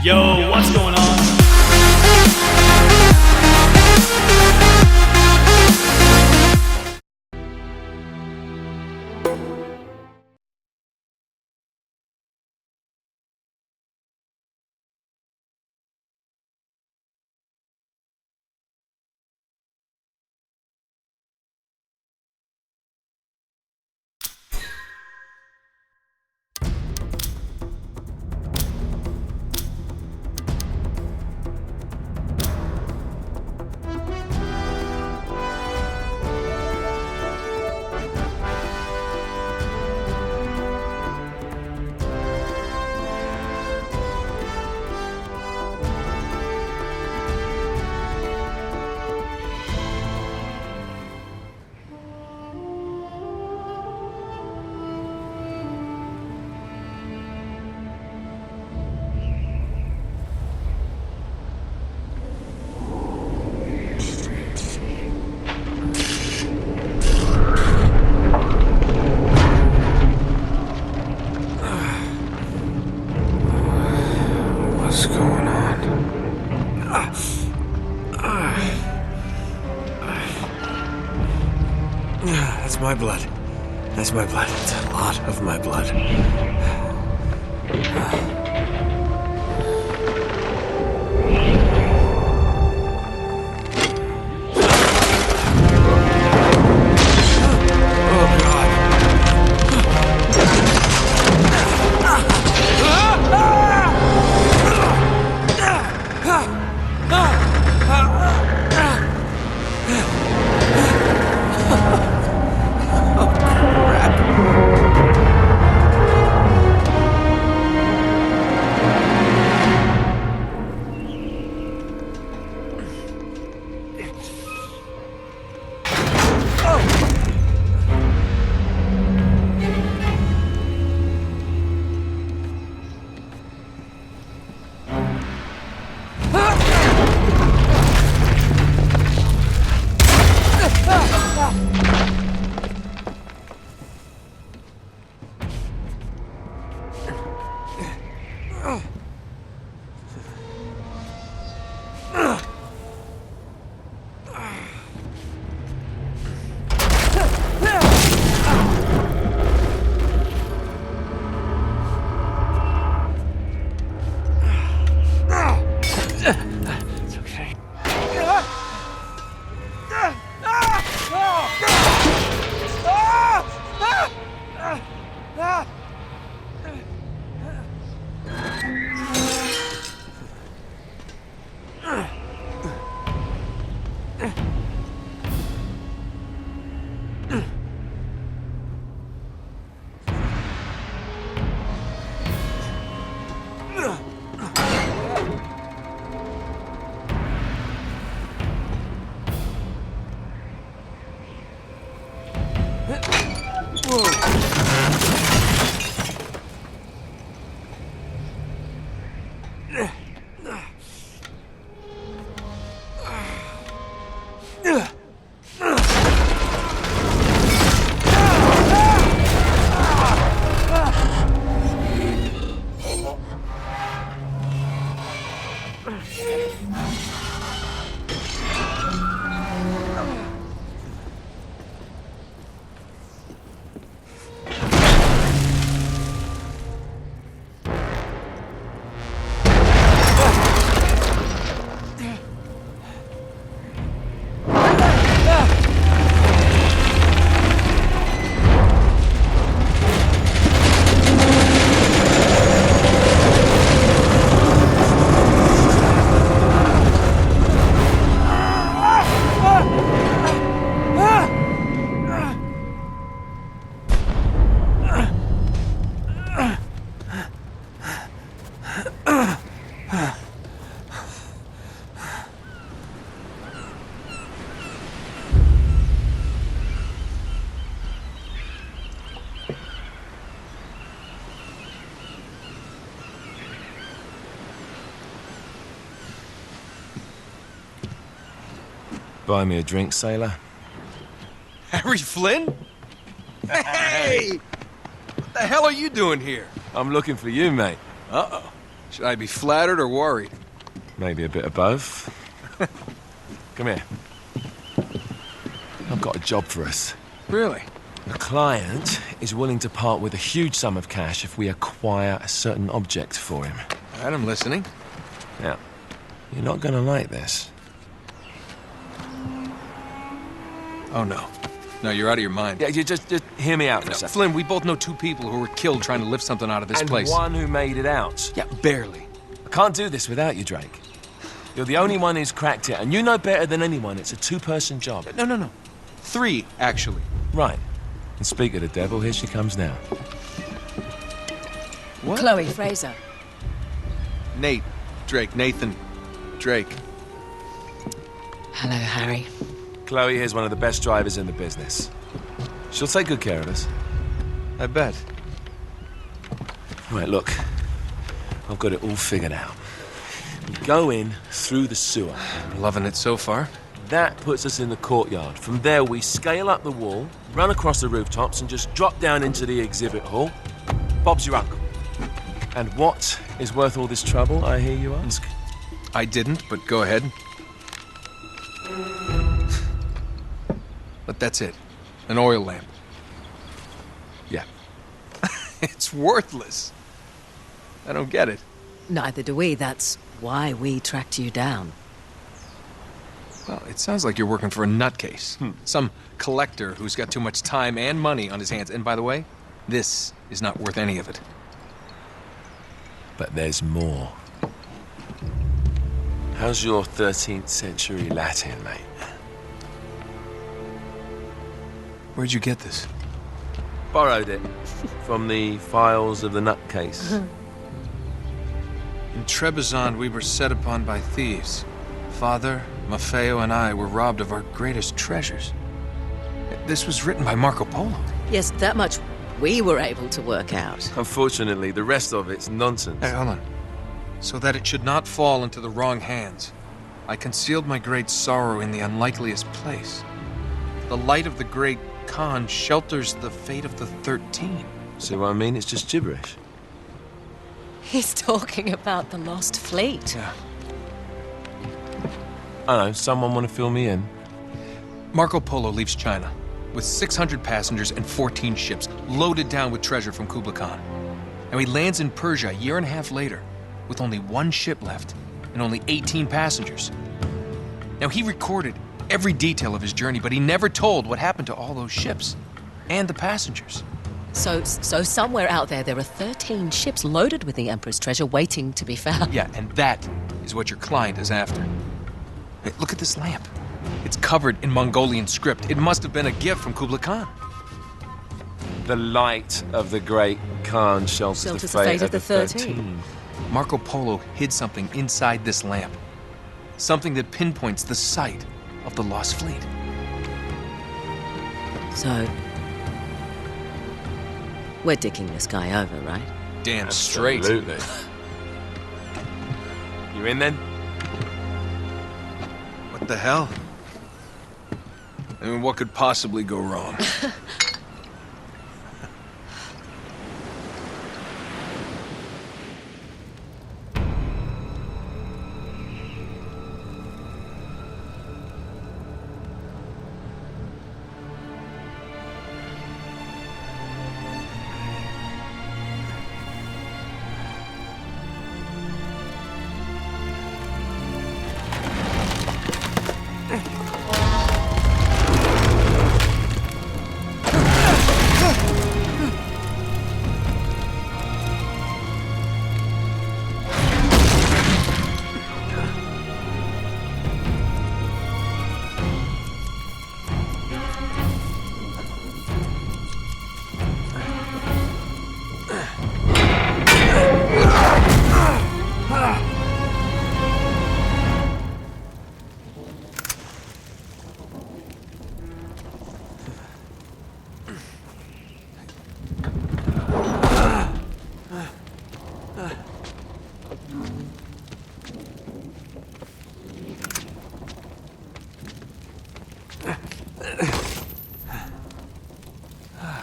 Yo, what's going on? That's my blood. That's my blood. It's a lot of my blood. Buy me a drink, sailor? Harry Flynn? Hey! What the hell are you doing here? I'm looking for you, mate. Uh-oh. Should I be flattered or worried? Maybe a bit of both. Come here. I've got a job for us. Really? The client is willing to part with a huge sum of cash if we acquire a certain object for him. All right, I'm listening. Now, you're not gonna like this. Oh, no. No, you're out of your mind. Yeah, you just hear me out for a second. Flynn, we both know two people who were killed trying to lift something out of this And place. one who made it out. Yeah, barely. I can't do this without you, Drake. You're the only one who's cracked it, and you know better than anyone it's a two-person job. No. 3, actually. Right. And speak of the devil, here she comes now. What? Chloe Fraser. Nate. Drake. Nathan. Drake. Hello, Harry. Chloe here's one of the best drivers in the business. She'll take good care of us. I bet. Right, look. I've got it all figured out. We go in through the sewer. Loving it so far. That puts us in the courtyard. From there, we scale up the wall, run across the rooftops, and just drop down into the exhibit hall. Bob's your uncle. And what is worth all this trouble, I hear you ask? I didn't, but go ahead. But that's it. An oil lamp. Yeah. It's worthless. I don't get it. Neither do we. That's why we tracked you down. Well, it sounds like you're working for a nutcase. Some collector who's got too much time and money on his hands. And by the way, this is not worth any of it. But there's more. How's your 13th century Latin, mate? Where'd you get this? Borrowed it from the files of the nutcase. In Trebizond, we were set upon by thieves. Father, Maffeo, and I were robbed of our greatest treasures. This was written by Marco Polo. Yes, that much we were able to work out. Unfortunately, the rest of it's nonsense. Hey, hold on. So that it should not fall into the wrong hands, I concealed my great sorrow in the unlikeliest place. The light of the great Khan shelters the fate of the 13. See what I mean? It's just gibberish. He's talking about the lost fleet. Yeah. I know, someone want to fill me in? Marco Polo leaves China with 600 passengers and 14 ships loaded down with treasure from Kublai Khan. And he lands in Persia a year and a half later with only 1 ship left and only 18 passengers. Now, he recorded every detail of his journey, but he never told what happened to all those ships and the passengers. So somewhere out there are 13 ships loaded with the Emperor's treasure waiting to be found. Yeah, and that is what your client is after. Hey, look at this lamp. It's covered in Mongolian script. It must have been a gift from Kublai Khan. The light of the great Khan shelters the fate of the 13. Marco Polo hid something inside this lamp. Something that pinpoints the site of the lost fleet. So, we're dicking this guy over, right? Damn straight. Absolutely. You in then? What the hell? I mean, what could possibly go wrong?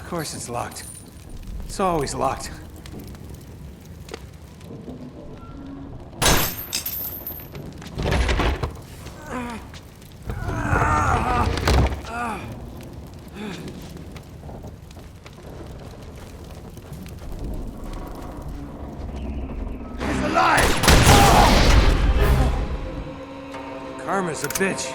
Of course it's locked. It's always locked. Karma's a bitch.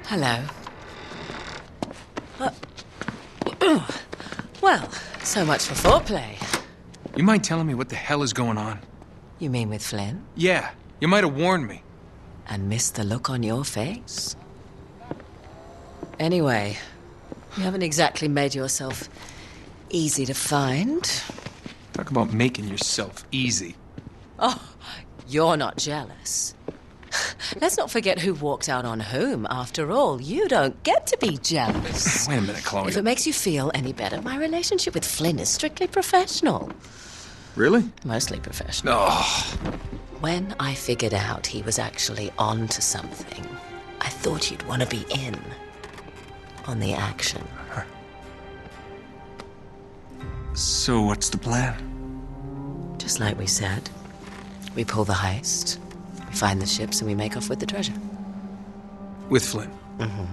Hello. Well, so much for foreplay. You mind telling me what the hell is going on? You mean with Flynn? Yeah, you might have warned me. And missed the look on your face? Anyway, you haven't exactly made yourself easy to find. Talk about making yourself easy. Oh, you're not jealous. Let's not forget who walked out on whom. After all, you don't get to be jealous. Wait a minute, Chloe. If it makes you feel any better, my relationship with Flynn is strictly professional. Really? Mostly professional. Oh, When I figured out he was actually on to something, I thought you'd want to be in on the action. so what's the plan? Just like we said, we pull the heist, we find the ships, and we make off with the treasure. With Flynn? Mm-hmm.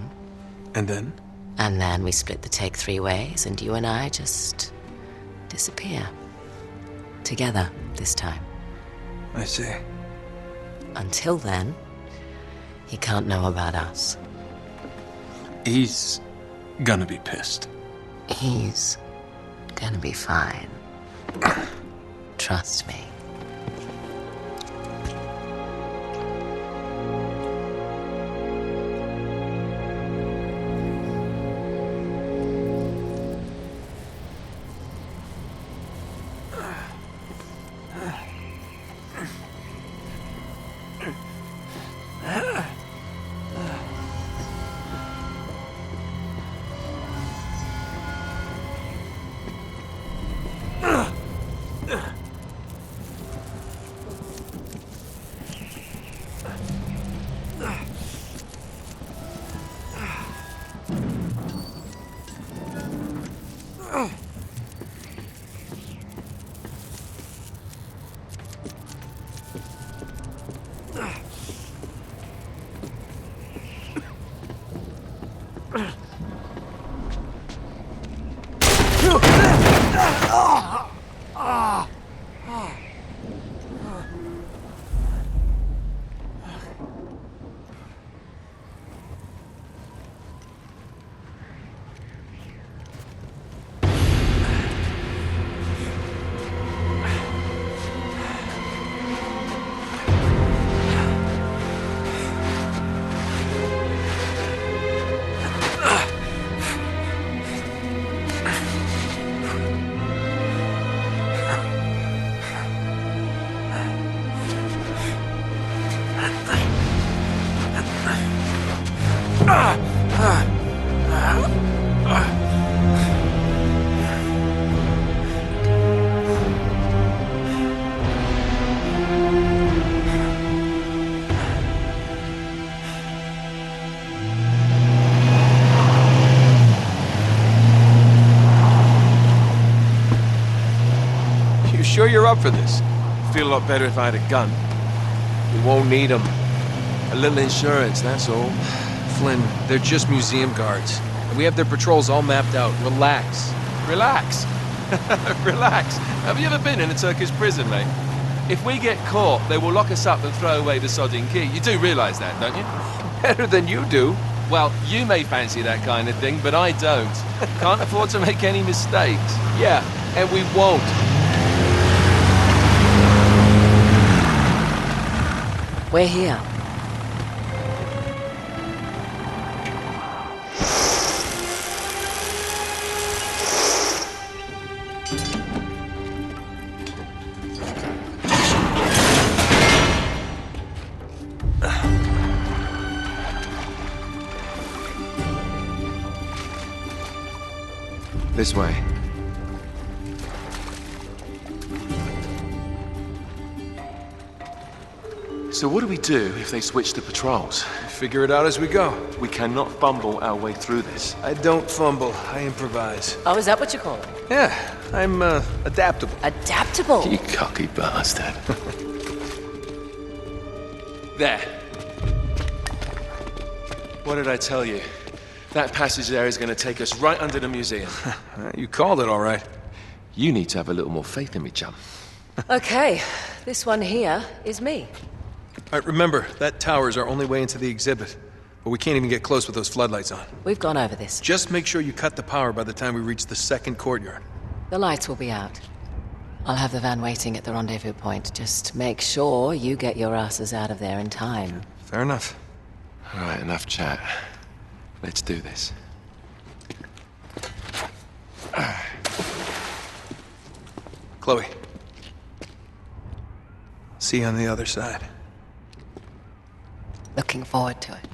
And then? And then we split the take 3 ways, and you and I just disappear. Together, this time. I see. Until then, he can't know about us. He's gonna be pissed. He's gonna be fine. Trust me. Sure you're up for this? Feel a lot better if I had a gun. We won't need them. A little insurance, that's all. Flynn, they're just museum guards. And we have their patrols all mapped out. Relax. Relax. Relax. Have you ever been in a Turkish prison, mate? If we get caught, they will lock us up and throw away the sodding key. You do realize that, don't you? Better than you do. Well, you may fancy that kind of thing, but I don't. Can't afford to make any mistakes. Yeah, and we won't. We're here. This way. So what do we do if they switch to patrols? Figure it out as we go. We cannot fumble our way through this. I don't fumble, I improvise. Oh, is that what you call it? Yeah, I'm adaptable. Adaptable. You cocky bastard. There. What did I tell you? That passage there is going to take us right under the museum. You called it all right. You need to have a little more faith in me, chum. Okay, this one here is me. All right, remember, that tower is our only way into the exhibit. But we can't even get close with those floodlights on. We've gone over this. Just make sure you cut the power by the time we reach the second courtyard. The lights will be out. I'll have the van waiting at the rendezvous point. Just make sure you get your asses out of there in time. Fair enough. All right, enough chat. Let's do this. Chloe. See you on the other side. Looking forward to it.